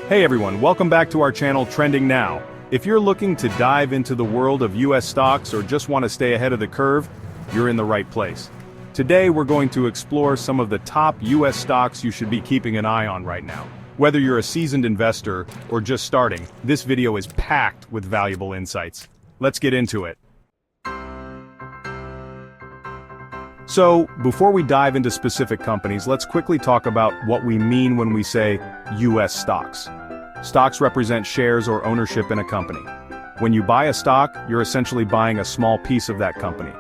Hey everyone, welcome back to our channel Trending Now. If you're looking to dive into the world of US stocks or just want to stay ahead of the curve, you're in the right place. Today we're going to explore some of the top US stocks you should be keeping an eye on right now. Whether you're a seasoned investor or just starting, this video is packed with valuable insights. Let's get into it. So, before we dive into specific companies, let's quickly talk about what we mean when we say US stocks. Stocks represent shares or ownership in a company. When you buy a stock, you're essentially buying a small piece of that company.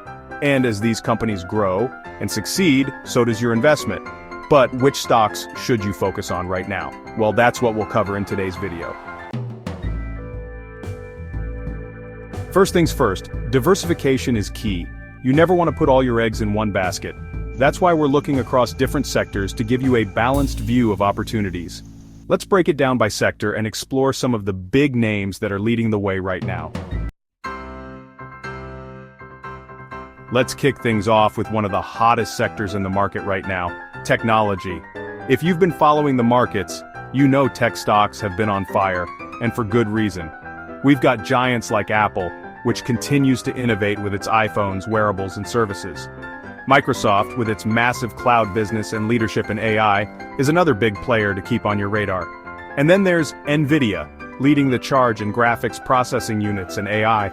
And as these companies grow and succeed, so does your investment. But which stocks should you focus on right now? Well, that's what we'll cover in today's video. First things first, diversification is key. You never want to put all your eggs in one basket. That's why we're looking across different sectors to give you a balanced view of opportunities. Let's break it down by sector and explore some of the big names that are leading the way right now. Let's kick things off with one of the hottest sectors in the market right now, technology. If you've been following the markets, you know tech stocks have been on fire, and for good reason. We've got giants like Apple, which continues to innovate with its iPhones, wearables, and services. Microsoft, with its massive cloud business and leadership in AI, is another big player to keep on your radar. And then there's NVIDIA, leading the charge in graphics processing units and AI.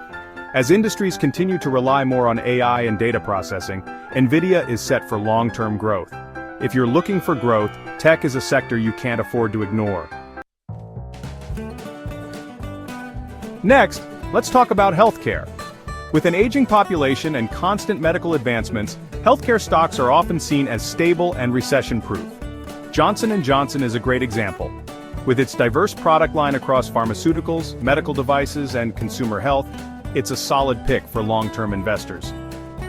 As industries continue to rely more on AI and data processing, NVIDIA is set for long-term growth. If you're looking for growth, tech is a sector you can't afford to ignore. Next, let's talk about healthcare. With an aging population and constant medical advancements, healthcare stocks are often seen as stable and recession-proof. Johnson & Johnson is a great example. With its diverse product line across pharmaceuticals, medical devices, and consumer health, it's a solid pick for long-term investors.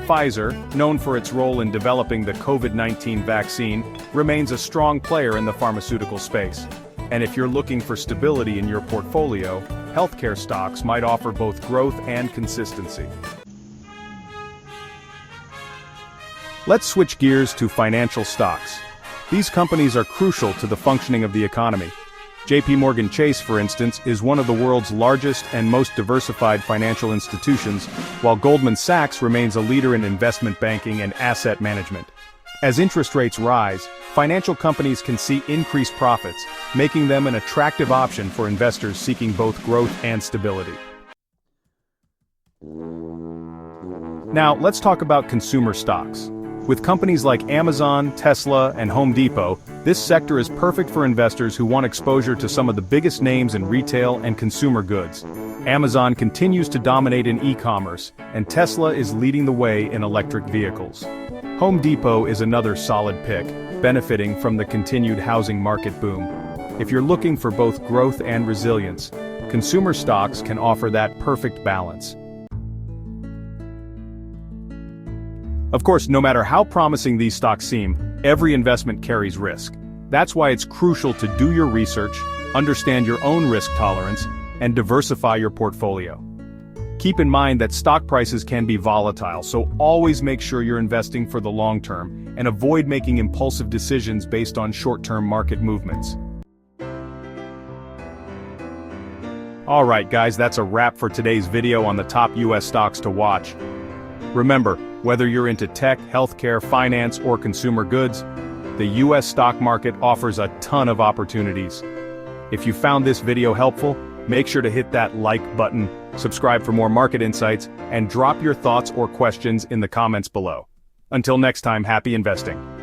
Pfizer, known for its role in developing the COVID-19 vaccine, remains a strong player in the pharmaceutical space. And if you're looking for stability in your portfolio, healthcare stocks might offer both growth and consistency. Let's switch gears to financial stocks. These companies are crucial to the functioning of the economy. JP Chase, for instance, is one of the world's largest and most diversified financial institutions, while Goldman Sachs remains a leader in investment banking and asset management. As interest rates rise, financial companies can see increased profits, making them an attractive option for investors seeking both growth and stability. Now, let's talk about consumer stocks. With companies like Amazon, Tesla, and Home Depot, this sector is perfect for investors who want exposure to some of the biggest names in retail and consumer goods. Amazon continues to dominate in e-commerce, and Tesla is leading the way in electric vehicles. Home Depot is another solid pick, benefiting from the continued housing market boom. If you're looking for both growth and resilience, consumer stocks can offer that perfect balance. Of course, no matter how promising these stocks seem, every investment carries risk. That's why it's crucial to do your research, understand your own risk tolerance, and diversify your portfolio. Keep in mind that stock prices can be volatile, so always make sure you're investing for the long term, and avoid making impulsive decisions based on short-term market movements. Alright guys, that's a wrap for today's video on the top US stocks to watch. Remember, whether you're into tech, healthcare, finance, or consumer goods, the US stock market offers a ton of opportunities. If you found this video helpful, make sure to hit that like button, subscribe for more market insights, and drop your thoughts or questions in the comments below. Until next time, happy investing.